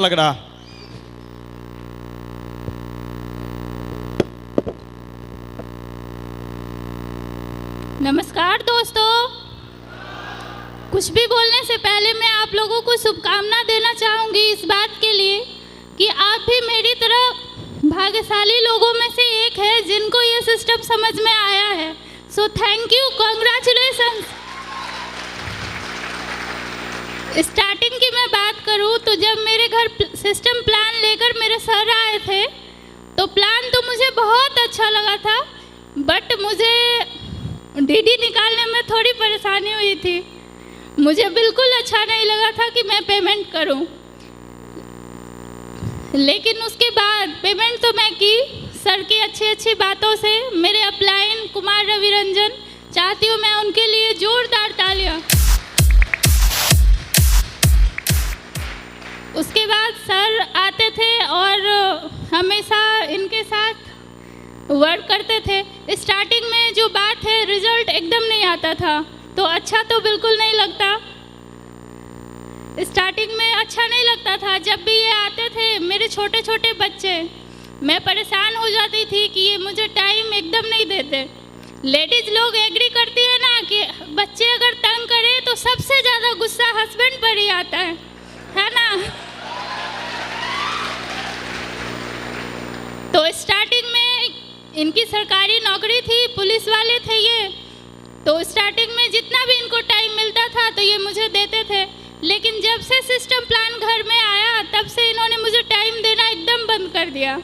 लग रहा। नमस्कार दोस्तों, कुछ भी बोलने से पहले मैं आप लोगों को शुभकामना देना चाहूँगी इस बात के लिए कि आप भी मेरी तरह भाग्यशाली लोगों में से एक है जिनको ये सिस्टम समझ में आया है। सो थैंक यू, कॉन्ग्रेचुलेशंस। स्टार्टिंग की मैं बात करूँ तो जब मेरे घर सिस्टम प्लान लेकर मेरे सर आए थे तो प्लान तो मुझे बहुत अच्छा लगा था, बट मुझे डीडी निकालने में थोड़ी परेशानी हुई थी। मुझे बिल्कुल अच्छा नहीं लगा था कि मैं पेमेंट करूं, लेकिन उसके बाद पेमेंट तो मैं की सर की अच्छी बातों से। मेरे अपलाइन कुमार रवि रंजन, चाहती हूँ मैं उनके लिए जोरदार तालियां। उसके बाद सर आते थे और हमेशा इनके साथ वर्क करते थे। स्टार्टिंग में जो बात है, रिजल्ट एकदम नहीं आता था तो अच्छा तो बिल्कुल नहीं लगता। स्टार्टिंग में अच्छा नहीं लगता था। जब भी ये आते थे मेरे छोटे छोटे बच्चे, मैं परेशान हो जाती थी कि ये मुझे टाइम एकदम नहीं देते। लेडीज़ लोग एग्री करती है ना कि बच्चे अगर तंग करें तो सबसे ज़्यादा गुस्सा हस्बैंड पर ही आता है ना। तो स्टार्टिंग में इनकी सरकारी नौकरी थी, पुलिस वाले थे ये, तो स्टार्टिंग में जितना भी इनको टाइम मिलता था तो ये मुझे देते थे। लेकिन जब से सिस्टम प्लान घर में आया तब से इन्होंने मुझे टाइम देना एकदम बंद कर दिया।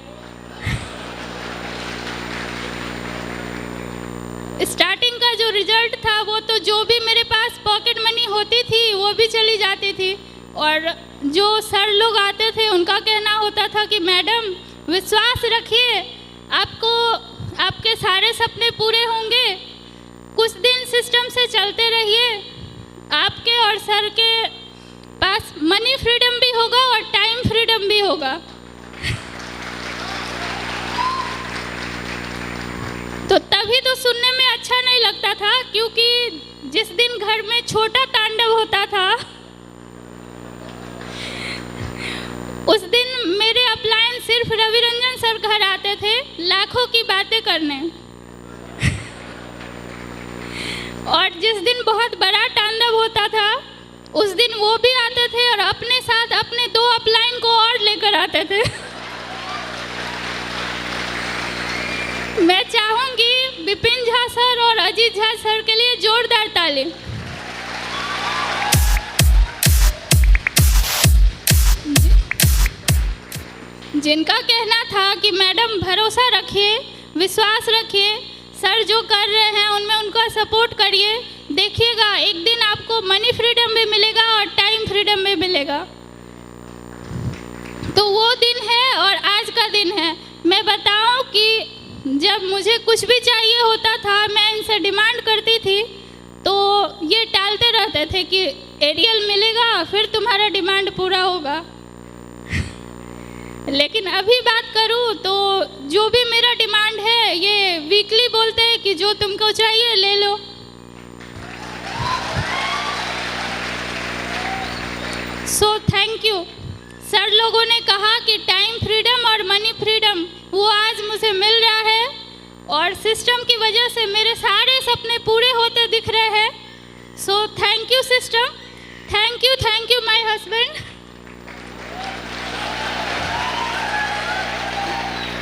स्टार्टिंग का जो रिजल्ट था वो तो जो भी मेरे पास पॉकेट मनी होती थी वो भी चली जाती थी, और जो सर लोग आते थे उनका कहना होता था कि मैडम विश्वास रखिए, आपको आपके सारे सपने पूरे होंगे, कुछ दिन सिस्टम से चलते रहिए, आपके और सर के पास मनी फ्रीडम भी होगा और टाइम फ्रीडम भी होगा। तो तभी तो सुनने में अच्छा नहीं लगता था, क्योंकि जिस दिन घर में छोटा तांडव होता था उस दिन मेरे अपलाइन सिर्फ रवि रंजन सर घर आते थे लाखों की बातें करने, और जिस दिन बहुत बड़ा तांडव होता था उस दिन वो भी आते थे और अपने साथ अपने 2 अपलाइन को और लेकर आते थे। मैं चाहूँगी विपिन झा सर और अजीत झा सर के लिए जोरदार ताली। जिनका कहना था कि मैडम भरोसा रखिए, विश्वास रखिए, सर जो कर रहे हैं उनमें उनका सपोर्ट करिए, देखिएगा एक दिन आपको मनी फ्रीडम भी मिलेगा और टाइम फ्रीडम भी मिलेगा। तो वो दिन है और आज का दिन है। मैं बताऊं कि जब मुझे कुछ भी चाहिए होता था मैं इनसे डिमांड करती थी तो ये टालते रहते थे कि एरियल मिलेगा फिर तुम्हारा डिमांड पूरा होगा। लेकिन अभी बात करूँ तो जो भी मेरा डिमांड है ये वीकली बोलते हैं कि जो तुमको चाहिए ले लो। So thank you. सर लोगों ने कहा कि टाइम फ्रीडम और मनी फ्रीडम वो आज मुझे मिल रहा है, और सिस्टम की वजह से मेरे सारे सपने पूरे होते दिख रहे हैं। सो thank you system, thank you my husband,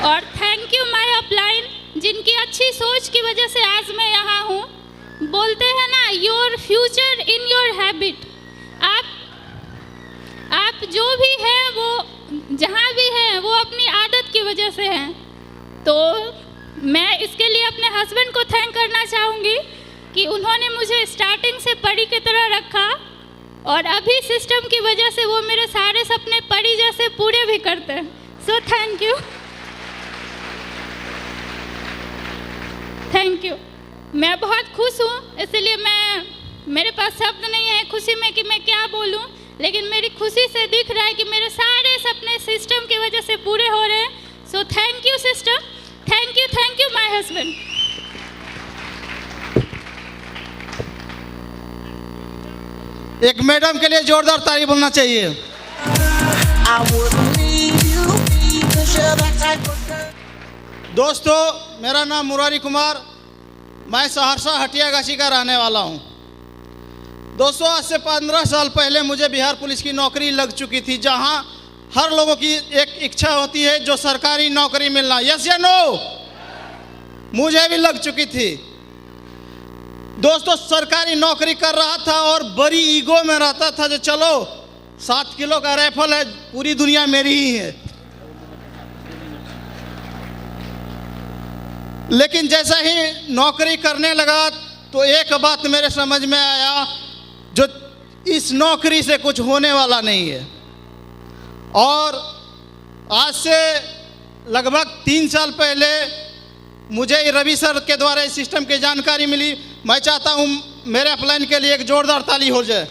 और थैंक यू माय अपलाइन जिनकी अच्छी सोच की वजह से आज मैं यहाँ हूँ। बोलते हैं ना, your future in your habit. आप जो भी हैं वो जहाँ भी हैं वो अपनी आदत की वजह से हैं। तो मैं इसके लिए अपने हस्बैंड को थैंक करना चाहूँगी कि उन्होंने मुझे स्टार्टिंग से परी की तरह रखा, और अभी सिस्टम की वजह से वो मेरे सारे सपने परी जैसे पूरे भी करते हैं। सो थैंक यू। मैं बहुत खुश हूँ, इसलिए मेरे पास शब्द नहीं है खुशी में कि मैं क्या बोलूँ, लेकिन मेरी खुशी से दिख रहा है कि मेरे सारे सपने सिस्टम की वजह से पूरे हो रहे हैं। सो thank you system, thank you my husband. एक मैडम के लिए जोरदार ताली बोलना चाहिए। दोस्तों, मेरा नाम मुरारी कुमार, मैं सहरसा हटियागाछी का रहने वाला हूं। दोस्तों, आज से 15 साल पहले मुझे बिहार पुलिस की नौकरी लग चुकी थी, जहां हर लोगों की एक इच्छा होती है जो सरकारी नौकरी मिलना। यस या नो? मुझे भी लग चुकी थी। दोस्तों, सरकारी नौकरी कर रहा था और बड़ी ईगो में रहता था जो चलो 7 किलो का राइफल है, पूरी दुनिया मेरी ही है। लेकिन जैसा ही नौकरी करने लगा तो एक बात मेरे समझ में आया, जो इस नौकरी से कुछ होने वाला नहीं है। और आज से लगभग 3 साल पहले मुझे रवि सर के द्वारा इस सिस्टम की जानकारी मिली। मैं चाहता हूं मेरे अपलाइन के लिए एक जोरदार ताली हो जाए।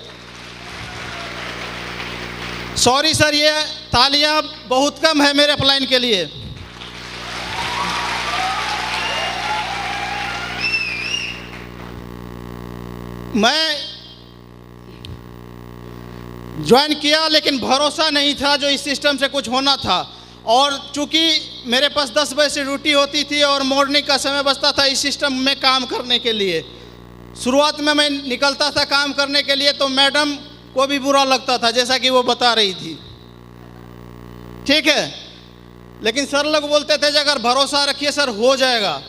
सॉरी सर, ये तालियां बहुत कम है मेरे अपलाइन के लिए। मैं ज्वाइन किया, लेकिन भरोसा नहीं था जो इस सिस्टम से कुछ होना था। और चूंकि मेरे पास 10 बजे से ड्यूटी होती थी और मॉर्निंग का समय बचता था इस सिस्टम में काम करने के लिए। शुरुआत में मैं निकलता था काम करने के लिए तो मैडम को भी बुरा लगता था, जैसा कि वो बता रही थी, ठीक है। लेकिन सर लोग बोलते थे अगर भरोसा रखिए सर हो जाएगा।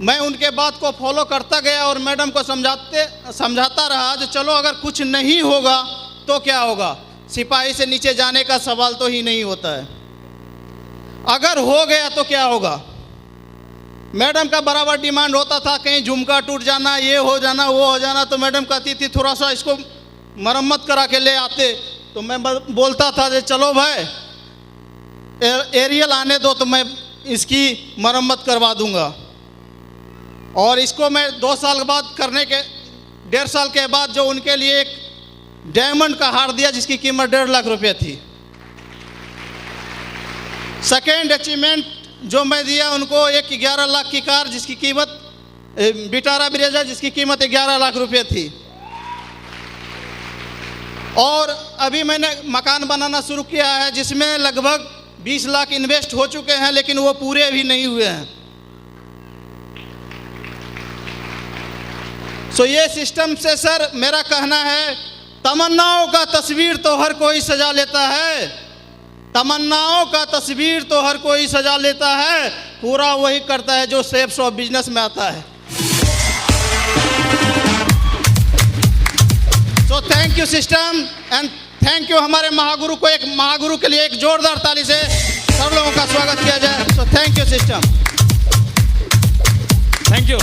मैं उनके बात को फॉलो करता गया और मैडम को समझाता रहा जो चलो अगर कुछ नहीं होगा तो क्या होगा, सिपाही से नीचे जाने का सवाल तो ही नहीं होता है, अगर हो गया तो क्या होगा। मैडम का बराबर डिमांड होता था, कहीं झुमका टूट जाना, ये हो जाना, वो हो जाना, तो मैडम कहती थी थोड़ा सा इसको मरम्मत करा के ले आते। तो मैं बोलता था कि चलो भाई एरियल आने दो तो मैं इसकी मरम्मत करवा दूंगा। और इसको मैं 2 साल बाद करने के 1.5 साल के बाद जो उनके लिए एक डायमंड का हार दिया जिसकी कीमत 1.5 लाख रुपये थी। सेकेंड अचीवमेंट जो मैं दिया उनको एक 11 लाख की कार जिसकी कीमत विटारा ब्रेजा जिसकी कीमत 11 लाख रुपये थी। और अभी मैंने मकान बनाना शुरू किया है जिसमें लगभग 20 लाख इन्वेस्ट हो चुके हैं, लेकिन वो पूरे भी नहीं हुए हैं। सो ये सिस्टम से सर मेरा कहना है, तमन्नाओं का तस्वीर तो हर कोई सजा लेता है, तमन्नाओं का तस्वीर तो हर कोई सजा लेता है, पूरा वही करता है जो शेप्स ऑफ बिजनेस में आता है। सो thank you system and thank you हमारे महागुरु को। एक महागुरु के लिए एक जोरदार ताली से सब लोगों का स्वागत किया जाए। सो thank you system. Thank you.